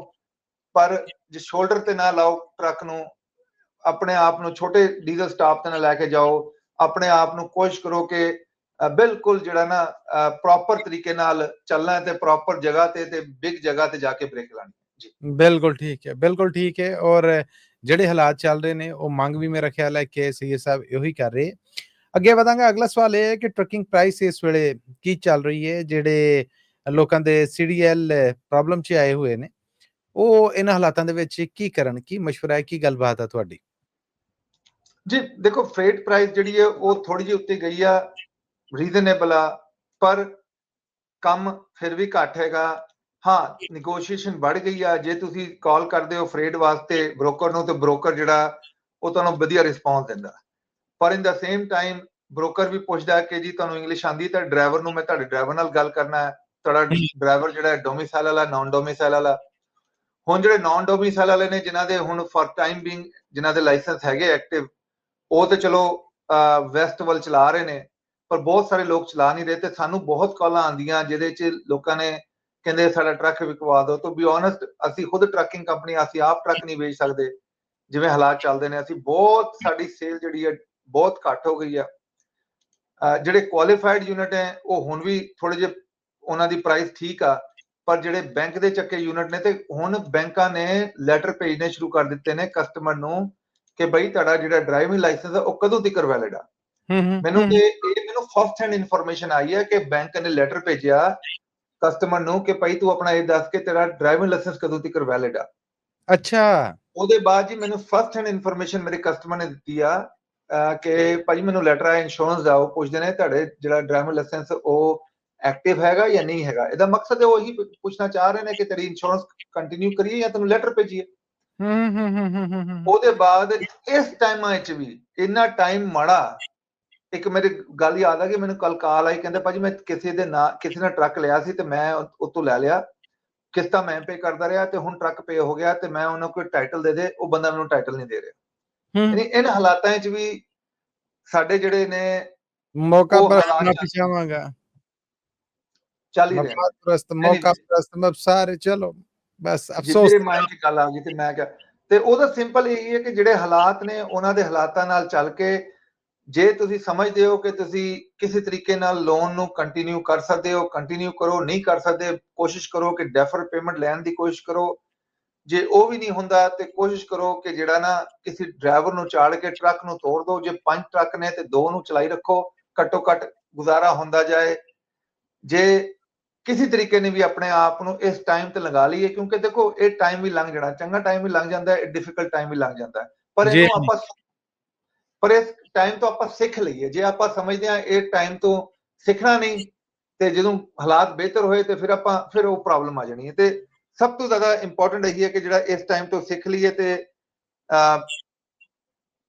ਪਰ ਜੇ ਸ਼ੋਲਡਰ ਤੇ ਨਾ ਲਾਓ ਟਰੱਕ ਨੂੰ, ਆਪਣੇ ਆਪ ਨੂੰ ਛੋਟੇ ਡੀਜ਼ਲ ਸਟਾਪ ਤੇ ਨਾ ਲੈ ਕੇ ਜਾਓ। ਆਪਣੇ ਆਪ ਨੂੰ ਕੋਸ਼ਿਸ਼ ਕਰੋ ਕਿ ਬਿਲਕੁਲ ਜਿਹੜਾ ਨਾ ਪ੍ਰੋਪਰ ਤਰੀਕੇ ਨਾਲ ਚੱਲਣਾ ਤੇ ਪ੍ਰੋਪਰ ਜਗ੍ਹਾ ਤੇ ਬਿਗ ਜਗ੍ਹਾ ਤੇ ਜਾ ਕੇ ਬ੍ਰੇਕ ਲਾਣੀ ਜੀ। ਬਿਲਕੁਲ ਠੀਕ ਹੈ, ਬਿਲਕੁਲ ਠੀਕ ਹੈ। ਔਰ ਜਿਹੜੇ ਹਾਲਾਤ ਚੱਲ ਰਹੇ ਨੇ ਉਹ ਮੰਗ ਵੀ ਮੇਰਾ ਖਿਆਲ ਹੈ ਕਿ ਸੀਏ ਸਾਹਿਬ ਇਹੋ ਹੀ ਕਰ ਰਹੇ। ਅੱਗੇ ਵਧਾਂਗਾ। ਅਗਲਾ ਸਵਾਲ ਇਹ ਹੈ ਕਿ ਟਰੱਕਿੰਗ ਪ੍ਰਾਈਸ ਇਸ ਵੇਲੇ ਕੀ ਚੱਲ ਰਹੀ ਹੈ? ਜਿਹੜੇ ਲੋਕਾਂ ਦੇ ਸੀਡੀਐਲ ਪ੍ਰੋਬਲਮ 'ਚ ਆਏ ਹੋਏ ਨੇ ਉਹ ਇਹਨਾਂ ਹਾਲਾਤਾਂ ਦੇ ਵਿੱਚ ਕੀ ਕਰਨ? ਕੀ ਮਸ਼ਵਰਾ ਹੈ, ਕੀ ਗੱਲਬਾਤ ਹੈ ਤੁਹਾਡੀ? ਜੀ ਦੇਖੋ, ਫਰੇਟ ਪ੍ਰਾਈਸ ਜਿਹੜੀ ਹੈ ਉਹ ਥੋੜੀ ਜਿਹੀ ਉੱਤੇ ਗਈ ਆ, ਰੀਜ਼ਨੇਬਲ ਆ, ਪਰ ਕੰਮ ਫਿਰ ਵੀ ਘੱਟ ਹੈਗਾ। ਹਾਂ, ਨੈਗੋਸ਼ੀਏਸ਼ਨ ਵੱਧ ਗਈ ਆ। ਜੇ ਤੁਸੀਂ ਕਾਲ ਕਰਦੇ ਹੋ ਫਰੇਟ ਵਾਸਤੇ ਬ੍ਰੋਕਰ ਨੂੰ, ਤੇ ਬ੍ਰੋਕਰ ਜਿਹੜਾ ਉਹ ਤੁਹਾਨੂੰ ਵਧੀਆ ਰਿਸਪੌਂਸ ਦਿੰਦਾ, ਪਰ ਇਨ ਦਾ ਸੇਮ ਟਾਈਮ ਬ੍ਰੋਕਰ ਵੀ ਪੁੱਛਦਾ ਕਿ ਜੀ ਤੁਹਾਨੂੰ ਇੰਗਲਿਸ਼ ਆਂਦੀ ਤਾਂ ਡਰਾਈਵਰ ਨੂੰ, ਮੈਂ ਤੁਹਾਡੇ ਡਰਾਈਵਰ ਨਾਲ ਗੱਲ ਕਰਨਾ ਹੈ, ਤੁਹਾਡਾ ਡਰਾਈਵਰ ਜਿਹੜਾ ਡੋਮਿਸਾਈਲ ਵਾਲਾ, ਨਾਨ ਡੋਮਿਸਾਈਲ ਵਾਲਾ। ਹੁਣ ਜਿਹੜੇ ਨਾਨ ਡੋਮਿਸਾਈਲ ਵਾਲੇ ਨੇ, ਜਿਨ੍ਹਾਂ ਦੇ ਹੁਣ ਫॉर ਟਾਈਮ ਬੀਇੰਗ ਜਿਨ੍ਹਾਂ ਦੇ ਲਾਇਸੈਂਸ ਹੈਗੇ ਐਕਟਿਵ, ਉਹ ਤੇ ਚਲੋ ਵੈਸਟ ਵੱਲ ਚਲਾ ਰਹੇ ਨੇ, ਪਰ ਬਹੁਤ ਸਾਰੇ ਲੋਕ ਚਲਾ ਨਹੀਂ ਰਹੇ। ਤੇ ਸਾਨੂੰ ਬਹੁਤ ਕਾਲਾਂ ਆਉਂਦੀਆਂ ਜਿਹਦੇ 'ਚ ਲੋਕਾਂ ਨੇ ਕਹਿੰਦੇ ਸਾਡਾ ਟਰੱਕ ਵਿਕਵਾ ਦਿਓ। ਟੂ ਬੀ ਓਨੈਸਟ, ਅਸੀਂ ਖੁਦ ਟਰੱਕਿੰਗ ਕੰਪਨੀ, ਅਸੀਂ ਆਪ ਟਰੱਕ ਨਹੀਂ ਵੇਚ ਸਕਦੇ ਜਿਵੇਂ ਹਾਲਾਤ ਚੱਲਦੇ ਨੇ। ਅਸੀਂ ਬਹੁਤ, ਸਾਡੀ ਸੇਲ ਜਿਹੜੀ ਹੈ ਬਹੁਤ ਘੱਟ ਹੋ ਗਈ ਆ। ਜਿਹੜੇ ਕੁਆਲੀਫਾਈਡ ਯੂਨਿਟ ਹੈ ਉਹ ਹੁਣ ਵੀ ਥੋੜੇ ਜਿਹੇ ਉਹਨਾਂ ਦੀ ਪ੍ਰਾਈਸ ਠੀਕ ਆ, ਪਰ ਜਿਹੜੇ ਬੈਂਕ ਦੇ ਚੱਕੇ ਯੂਨਿਟ ਨੇ, ਤੇ ਹੁਣ ਬੈਂਕਾਂ ਨੇ ਲੈਟਰ ਭੇਜਣੇ ਸ਼ੁਰੂ ਕਰ ਦਿੱਤੇ ਨੇ ਕਸਟਮਰ ਨੂੰ ਕਿ ਬਈ ਤੁਹਾਡਾ ਜਿਹੜਾ ਡਰਾਈਵਿੰਗ ਲਾਇਸੈਂਸ ਹੈ ਉਹ ਕਦੋਂ ਤੱਕ ਵੈਲਿਡ ਆ। ਮੈਨੂੰ ਫਸਟ ਹੈਂਡ ਇਨਫੋਰਮੇਸ਼ਨ ਆਈ ਹੈ ਕਿ ਬੈਂਕ ਨੇ ਲੈਟਰ ਭੇਜਿਆ ਕਸਟਮਰ ਨੂੰ ਕਿ ਭਾਈ ਤੂੰ ਆਪਣਾ ਇਹ ਦੱਸ ਕਿ ਤੇਰਾ ਡਰਾਈਵਿੰਗ ਲਾਇਸੈਂਸ ਕਦੋਂ ਤੱਕ ਵੈਲਿਡ ਆ। ਅੱਛਾ। ਉਹਦੇ ਬਾਅਦ ਜੀ ਮੈਨੂੰ ਫਸਟ ਹੈਂਡ ਇਨਫੋਰਮੇਸ਼ਨ ਮੇਰੇ ਕਸਟਮਰ ਨੇ ਦਿੱਤੀ ਆ ਕਿ ਭਾਈ ਮੈਨੂੰ ਲੈਟਰ ਆਇਆ ਇੰਸ਼ੋਰੈਂਸ ਦਾ, ਉਹ ਪੁੱਛਦੇ ਨੇ ਤੁਹਾਡੇ ਜਿਹੜਾ ਡਰਾਈਵਿੰਗ ਲਾਇਸੈਂਸ ਉਹ ਐਕਟਿਵ ਹੈਗਾ ਜਾਂ ਨਹੀਂ ਹੈਗਾ। ਇਹਦਾ ਮਕਸਦ ਹੈ ਉਹੀ ਪੁੱਛਣਾ ਚਾਹ ਰਹੇ ਨੇ ਕਿ ਤੇਰੀ ਇੰਸ਼ੋਰੈਂਸ ਕੰਟੀਨਿਊ ਕਰੀਏ ਜਾਂ ਤੈਨੂੰ ਲੈਟਰ ਭੇਜੀਏ। ਉਹਦੇ ਬਾਅਦ ਇਸ ਟਾਈਮਾਂ ਵਿੱਚ ਵੀ ਇੰਨਾ ਟਾਈਮ ਮਾੜਾ, ਇੱਕ ਮੇਰੀ ਗੱਲ ਯਾਦ ਆ ਕਿ ਮੈਨੂੰ ਕੱਲ ਕਾਲ ਆਈ, ਕਹਿੰਦੇ ਭਾਜੀ ਮੈਂ ਕਿਸੇ ਨੇ ਟਰੱਕ ਲਿਆ ਸੀ ਤੇ ਮੈਂ ਉਤੋਂ ਲੈ ਲਿਆ, ਕਿਸ਼ਤਾਂ ਮੈਂ ਪੇ ਕਰਦਾ ਰਿਹਾ, ਤੇ ਹੁਣ ਟਰੱਕ ਪੇ ਹੋ ਗਿਆ ਤੇ ਮੈਂ ਉਹਨਾਂ ਕੋਲ ਟਾਈਟਲ ਦੇ ਦੇ, ਉਹ ਬੰਦਾ ਮੈਨੂੰ ਟਾਈਟਲ ਨਹੀਂ ਦੇ ਰਿਹਾ। ਯਾਨੀ ਇਹਨਾਂ ਹਾਲਾਤਾਂ ਵਿੱਚ ਵੀ ਸਾਡੇ ਜਿਹੜੇ ਨੇ ਮੌਕਾ ਉਹ ਪ੍ਰਸਤ ਹਾਲਾਤ ਮਾਫੀ ਚਾਹਾਂਗਾ, ਚੱਲ ਹੀ ਰਹੇ ਮਫਾਦ ਪ੍ਰਸਤ, ਮੌਕਾ ਪ੍ਰਸਤ, ਸਾਰੇ ਚਲੋ ਬਸ ਅਫਸੋਸ। ਮੇਰੇ ਮਾਈਂਡ 'ਚ ਗੱਲ ਆ ਗਈ ਤੇ ਮੈਂ ਕਿਹਾ, ਤੇ ਉਹਦਾ ਸਿੰਪਲ ਇਹੀ ਹੈ ਕਿ ਜਿਹੜੇ ਹਾਲਾਤ ਨੇ ਉਹਨਾਂ ਦੇ ਹਾਲਾਤਾਂ ਨਾਲ ਚੱਲ ਕੇ, ਜੇ ਤੁਸੀਂ ਸਮਝਦੇ ਹੋ ਕਿ ਤੁਸੀਂ ਕਿਸੇ ਤਰੀਕੇ ਨਾਲ ਲੋਨ ਨੂੰ ਕੰਟੀਨਿਊ ਕਰ ਸਕਦੇ ਹੋ, ਕੰਟੀਨਿਊ ਕਰੋ। ਨਹੀਂ ਕਰ ਸਕਦੇ, ਕੋਸ਼ਿਸ਼ ਕਰੋ ਕਿ ਡੈਫਰ ਪੇਮੈਂਟ ਲੈਣ ਦੀ ਕੋਸ਼ਿਸ਼ ਕਰੋ। ਜੇ ਉਹ ਵੀ ਨਹੀਂ ਹੁੰਦਾ ਤੇ ਕੋਸ਼ਿਸ਼ ਕਰੋ ਕਿ ਜਿਹੜਾ ਨਾ ਕਿਸੇ ਡਰਾਈਵਰ ਨੂੰ ਚਾੜ ਕੇ ਟਰੱਕ ਨੂੰ ਤੋੜ ਦਿਓ। ਜੇ 5 ਟਰੱਕ ਨੇ ਤੇ 2 ਨੂੰ ਚਲਾਈ ਰੱਖੋ, ਘੱਟੋ ਘੱਟ ਗੁਜ਼ਾਰਾ ਹੁੰਦਾ ਜਾਏ। ਜੇ ਕਿਸੇ ਤਰੀਕੇ ਨੇ ਵੀ ਆਪਣੇ ਆਪ ਨੂੰ ਇਸ ਟਾਈਮ ਤੇ ਲਗਾ ਲਈਏ, ਕਿਉਂਕਿ ਦੇਖੋ ਇਹ ਟਾਈਮ ਵੀ ਲੰਘ ਜਾਣਾ, ਚੰਗਾ ਟਾਈਮ ਵੀ ਲੰਘ ਜਾਂਦਾ, ਇਹ ਡਿਫਿਕਲਟ ਟਾਈਮ ਵੀ ਲੰਘ ਜਾਂਦਾ, ਪਰ ਇਹਨੂੰ ਆਪਾਂ, ਪਰ ਇਸ ਟਾਈਮ ਤੋਂ ਆਪਾਂ ਸਿੱਖ ਲਈਏ। ਜੇ ਆਪਾਂ ਸਮਝਦੇ ਹਾਂ ਇਹ ਟਾਈਮ ਤੋਂ ਸਿੱਖਣਾ ਨਹੀਂ, ਤੇ ਜਦੋਂ ਹਾਲਾਤ ਬਿਹਤਰ ਹੋਏ ਤੇ ਫਿਰ ਉਹ ਪ੍ਰੋਬਲਮ ਆ ਜਾਣੀ ਹੈ। ਤੇ ਸਭ ਤੋਂ ਜ਼ਿਆਦਾ ਇੰਪੋਰਟੈਂਟ ਇਹੀ ਹੈ ਕਿ ਜਿਹੜਾ ਇਸ ਟਾਈਮ ਤੋਂ ਸਿੱਖ ਲਈਏ ਤੇ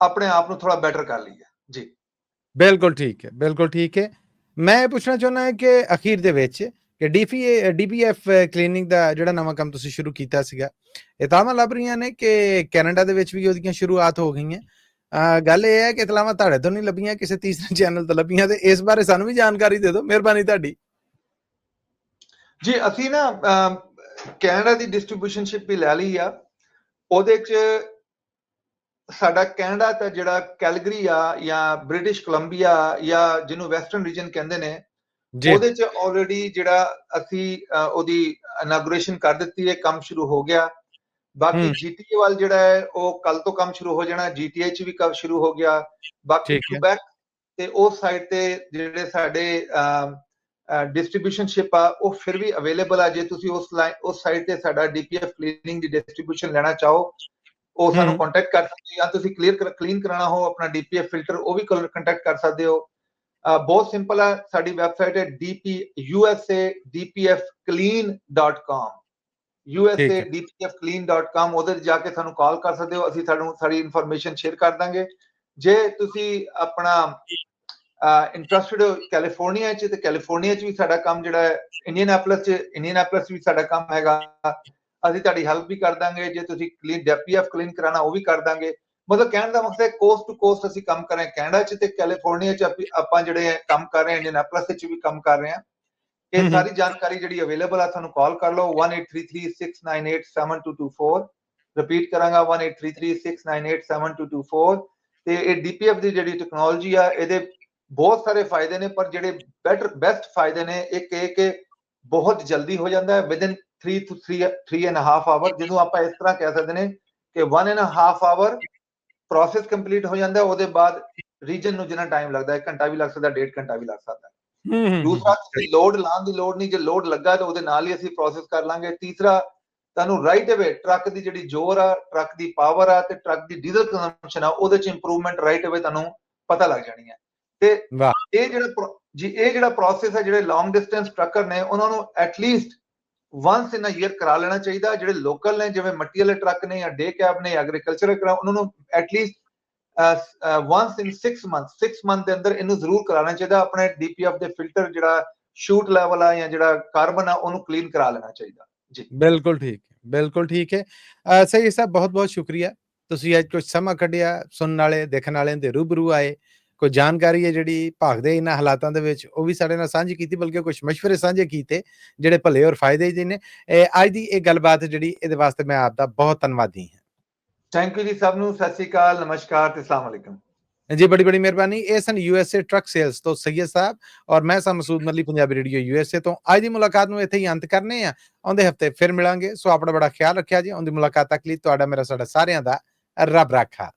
ਆਪਣੇ ਆਪ ਨੂੰ ਥੋੜਾ ਬੈਟਰ ਕਰ ਲਈਏ ਜੀ। ਬਿਲਕੁਲ ਠੀਕ ਹੈ, ਬਿਲਕੁਲ ਠੀਕ ਹੈ। ਮੈਂ ਇਹ ਪੁੱਛਣਾ ਚਾਹੁੰਦਾ ਹਾਂ ਕਿ ਅਖੀਰ ਦੇ ਵਿੱਚ ਕਿ ਡੀਪੀਐਫ ਕਲੀਨਿੰਗ ਦਾ ਜਿਹੜਾ ਨਵਾਂ ਕੰਮ ਤੁਸੀਂ ਸ਼ੁਰੂ ਕੀਤਾ ਸੀਗਾ, ਇਤਾਵਾਂ ਲੱਭ ਰਹੀਆਂ ਨੇ ਕਿ ਕੈਨੇਡਾ ਦੇ ਵਿੱਚ ਵੀ ਉਹਦੀਆਂ ਸ਼ੁਰੂਆਤ ਹੋ ਗਈਆਂ। ਗੱਲ ਇਹ ਹੈ ਕਿ ਇਤਲਾਵਾਂ ਤੁਹਾਡੇ ਤੋਂ ਨਹੀਂ ਲੱਭੀਆਂ, ਕਿਸੇ ਤੀਸਰੇ ਚੈਨਲ ਤੋਂ ਲੱਭੀਆਂ, ਤੇ ਇਸ ਬਾਰੇ ਸਾਨੂੰ ਵੀ ਜਾਣਕਾਰੀ ਦੇ ਦਿਓ, ਮਿਹਰਬਾਨੀ ਤੁਹਾਡੀ ਜੀ। ਅਸੀਂ ਨਾ ਕੈਨੇਡਾ ਦੀ ਡਿਸਟ੍ਰੀਬਿਊਸ਼ਨਸ਼ਿਪ ਵੀ ਲੈ ਲਈ ਆ। ਉਹਦੇ 'ਚ ਸਾਡਾ ਕੈਨੇਡਾ ਤਾਂ ਜਿਹੜਾ ਕੈਲਗਰੀ ਆ ਜਾਂ ਬ੍ਰਿਟਿਸ਼ ਕੋਲੰਬੀਆ ਜਾਂ ਜਿਹਨੂੰ ਵੈਸਟਰਨ ਰੀਜਨ ਕਹਿੰਦੇ ਨੇ, ਉਹਦੇ 'ਚ ਆਲਰੇਡੀ ਜਿਹੜਾ ਅਸੀਂ ਉਹਦੀ ਇਨਾਗੂਰੇਸ਼ਨ ਕਰ ਦਿੱਤੀ ਹੈ, ਕੰਮ ਸ਼ੁਰੂ ਹੋ ਗਿਆ। ਬਾਕੀ ਜੀਟੀਏ ਵੱਲ ਜਿਹੜਾ ਹੈ ਉਹ ਕੱਲ ਤੋਂ ਕੰਮ ਸ਼ੁਰੂ ਹੋ ਜਾਣਾ, ਜੀਟੀਏ 'ਚ ਵੀ ਕੰਮ ਸ਼ੁਰੂ ਹੋ ਗਿਆ। ਬਾਕੀ ਕੁਬੈਕ ਤੇ ਉਸ ਸਾਈਡ ਤੇ ਜਿਹੜੇ ਸਾਡੇ ਡਿਸਟ੍ਰੀਬਿਊਸ਼ਨਸ਼ਿਪ ਆ ਉਹ ਫਿਰ ਵੀ ਅਵੇਲੇਬਲ ਆ। ਜੇ ਤੁਸੀਂ ਉਸ ਸਾਈਡ ਤੇ ਸਾਡਾ ਡੀਪੀਐਫ ਕਲੀਨਿੰਗ ਦੀ ਡਿਸਟ੍ਰੀਬਿਊਸ਼ਨ ਲੈਣਾ ਚਾਹੋ, ਉਹ ਸਾਨੂੰ ਕੰਟੈਕਟ ਕਰ ਸਕਦੇ ਹੋ। ਤੁਸੀਂ ਕਲੀਨ ਕਰਾਉਣਾ ਹੋ ਆਪਣਾ ਡੀਪੀਐਫ ਫਿਲਟਰ, ਉਹ ਵੀ ਕੰਟੈਕਟ ਕਰ ਸਕਦੇ ਹੋ। ਬਹੁਤ ਸਿੰਪਲ ਹੈ, ਸਾਡੀ ਵੈਬਸਾਈਟ ਹੈ usadpfclean.com, usadpfclean.com। ਉਹਦੇ ਜਾ ਕੇ ਸਾਨੂੰ ਕਾਲ ਕਰ ਸਕਦੇ ਹੋ, ਅਸੀਂ ਤੁਹਾਨੂੰ ਸਾਰੀ ਇਨਫੋਰਮੇਸ਼ਨ ਸ਼ੇਅਰ ਕਰ ਦਾਂਗੇ। ਜੇ ਤੁਸੀਂ ਆਪਣਾ ਇੰਟਰਸਟਿਡ ਕੈਲੀਫੋਰਨੀਆ 'ਚ, ਤੇ ਕੈਲੀਫੋਰਨੀਆ 'ਚ ਵੀ ਸਾਡਾ ਕੰਮ ਜਿਹੜਾ ਹੈ, ਇੰਡੀਅਨਾਪੋਲਿਸ ਵੀ ਸਾਡਾ ਕੰਮ ਹੈਗਾ, ਅਸੀਂ ਤੁਹਾਡੀ ਹੈਲਪ ਵੀ ਕਰ ਦਾਂਗੇ। ਜੇ ਤੁਸੀਂ ਡੀਪੀਐਫ ਕਲੀਨ ਕਰਾਉਣਾ, ਉਹ ਵੀ ਕਰ ਦਾਂਗੇ। ਮਤਲਬ ਕਹਿਣ ਦਾ ਮਕਸਦ ਹੈ ਕੋਸਟ ਟੂ ਕੋਸਟ ਅਸੀਂ ਕੰਮ ਕਰ ਰਹੇ ਹਾਂ। ਕੈਨੇਡਾ 'ਚ ਤੇ ਕੈਲੀਫੋਰਨੀਆ 'ਚ ਆਪਾਂ ਜਿਹੜੇ ਕੰਮ ਕਰ ਰਹੇ ਹਾਂ, ਇੰਡੀਅਨਾਪੋਲਿਸ 'ਚ ਵੀ ਕੰਮ ਕਰ ਰਹੇ ਹਾਂ। ਇਹ ਸਾਰੀ ਜਾਣਕਾਰੀ ਜਿਹੜੀ ਅਵੇਲੇਬਲ ਆ, ਸਾਨੂੰ ਕਾਲ ਕਰ ਲਓ 183369872224। ਰਿਪੀਟ ਕਰਾਂਗਾ 183369872224। ਤੇ ਇਹ ਡੀਪੀਐਫ ਦੀ ਜਿਹੜੀ ਟੈਕਨੋਲੋਜੀ ਆ ਇਹਦੇ ਬਹੁਤ ਸਾਰੇ ਫਾਇਦੇ ਨੇ, ਪਰ ਜਿਹੜੇ ਬੈਸਟ ਫਾਇਦੇ ਨੇ ਇੱਕ ਇਹ ਕਿ ਬਹੁਤ ਜਲਦੀ ਹੋ ਜਾਂਦਾ ਹੈ, ਵਿਦਨ 3 to 3.5 ਆਵਰ, ਜਿਹਨੂੰ ਆਪਾਂ ਇਸ ਤਰ੍ਹਾਂ ਕਹਿ ਸਕਦੇ ਨੇ ਕਿ 1.5 ਆਵਰ ਪ੍ਰੋਸੈਸ ਕੰਪਲੀਟ ਹੋ ਜਾਂਦਾ। ਉਹਦੇ ਬਾਅਦ ਰੀਜਨ ਨੂੰ ਜਿੰਨਾ ਟਾਈਮ ਲੱਗਦਾ 1 ਘੰਟਾ ਵੀ ਲੱਗ ਸਕਦਾ, 1.5 ਘੰਟਾ ਵੀ ਲੱਗ ਸਕਦਾ। ਦੂਸਰਾ, ਲੋਡ ਲਾਉਣ ਦੀ ਲੋੜ ਨਹੀਂ, ਜੇ ਲੋਡ ਲੱਗਾ ਤਾਂ ਉਹਦੇ ਨਾਲ ਹੀ ਅਸੀਂ ਪ੍ਰੋਸੈਸ ਕਰ ਲਾਂਗੇ। ਤੀਸਰਾ, ਤੁਹਾਨੂੰ ਰਾਈਟ ਅਵੇ ਟਰੱਕ ਦੀ ਜਿਹੜੀ ਜ਼ੋਰ ਆ, ਟਰੱਕ ਦੀ ਪਾਵਰ ਆ ਤੇ ਟਰੱਕ ਦੀ ਡੀਜ਼ਲ ਕੰਜ਼ੰਪਸ਼ਨ ਆ, ਉਹਦੇ ਚ ਇੰਪਰੂਵਮੈਂਟ ਰਾਈਟ ਅਵੇ ਤੁਹਾਨੂੰ ਪਤਾ ਲੱਗ ਜਾਣੀ ਹੈ। ਤੇ ਇਹ ਜਿਹੜਾ ਪ੍ਰੋਸੈਸ ਹੈ, ਜਿਹੜੇ ਲੌਂਗ ਡਿਸਟੈਂਸ ਟਰੱਕਰ ਨੇ ਉਹਨਾਂ ਨੂੰ at least once in a year ਕਰਾ ਲੈਣਾ ਚਾਹੀਦਾ। ਜਿਹੜੇ ਲੋਕਲ ਨੇ, ਜਿਵੇਂ ਮੱਟੀ ਵਾਲੇ ਟਰੱਕ ਨੇ ਜਾਂ ਡੇ ਕੈਬ ਨੇ ਜਾਂ ਐਗਰੀਕਲਚਰ, ਉਹਨਾਂ ਨੂੰ ਐਟਲੀਸਟ once in 6 months ਦੇ ਅੰਦਰ ਇਹਨੂੰ ਜ਼ਰੂਰ ਕਰਾਉਣਾ ਚਾਹੀਦਾ। ਆਪਣੇ ਡੀਪੀਐਫ ਦੇ ਫਿਲਟਰ ਜਿਹੜਾ ਸ਼ੂਟ ਲੈਵਲ ਆ ਜਾਂ ਜਿਹੜਾ ਕਾਰਬਨ ਆ ਉਹਨੂੰ ਕਲੀਨ ਕਰਾ ਲੈਣਾ ਚਾਹੀਦਾ ਜੀ। ਬਿਲਕੁਲ ਠੀਕ ਹੈ, ਬਿਲਕੁਲ ਠੀਕ ਹੈ। ਸਹੀ ਸਾਹਿਬ, ਬਹੁਤ ਬਹੁਤ ਸ਼ੁਕਰੀਆ, ਤੁਸੀਂ ਅੱਜ ਕੁਝ ਸਮਾਂ ਕੱਢਿਆ, ਸੁਣਨ ਵਾਲੇ ਦੇਖਣ ਵਾਲਿਆਂ ਦੇ ਰੂਬਰੂ ਆਏ, ਕੋਈ ਜਾਣਕਾਰੀ ਹੈ ਜਿਹੜੀ ਭਾਗਦੇ ਇਹਨਾਂ ਹਾਲਾਤਾਂ ਦੇ ਵਿੱਚ ਉਹ ਵੀ ਸਾਡੇ ਨਾਲ ਸਾਂਝੀ ਕੀਤੀ, ਬਲਕਿ ਕੁਝ ਮਸ਼ਵਰੇ ਸਾਂਝੇ ਕੀਤੇ ਜਿਹੜੇ ਭਲੇ ਔਰ ਫਾਇਦੇ ਦੇ ਨੇ। ਅੱਜ ਦੀ ਇਹ ਗੱਲਬਾਤ ਜਿਹੜੀ, ਇਹਦੇ ਵਾਸਤੇ ਮੈਂ ਆਪ ਦਾ ਬਹੁਤ ਧੰਨਵਾਦੀ ਹਾਂ। ਥੈਂਕ ਯੂ ਜੀ ਸਭ ਨੂੰ, ਸਤਿ ਸ਼੍ਰੀ ਅਕਾਲ, ਨਮਸਕਾਰ ਤੇ ਅਸਲਾਮ ਵਾਲੇਕਮ ਜੀ। ਬੜੀ ਬੜੀ ਮਿਹਰਬਾਨੀ। ਇਹ ਸਨ USA ਟਰੱਕ ਸੇਲਸ ਤੋਂ ਸੈयद ਸਾਹਿਬ, ਔਰ ਮੈਂ ਸਾਂ ਮਸੂਦ ਮੱਲੀ, ਪੰਜਾਬੀ ਰੇਡੀਓ USA ਤੋਂ। ਅੱਜ ਦੀ ਮੁਲਾਕਾਤ ਨੂੰ ਇੱਥੇ ਹੀ ਅੰਤ ਕਰਨੇ ਆ, ਆਉਂਦੇ ਹਫਤੇ ਫਿਰ ਮਿਲਾਂਗੇ। ਸੋ ਆਪਣਾ ਬੜਾ ਖਿਆਲ ਰੱਖਿਆ ਜੀ। ਆਉਂਦੀ ਮੁਲਾਕਾਤ ਤੱਕ ਲਈ ਤੁਹਾਡਾ ਮੇਰਾ ਸਾਡਾ ਸਾਰਿਆਂ ਦਾ ਰੱਬ ਰਾਖਾ।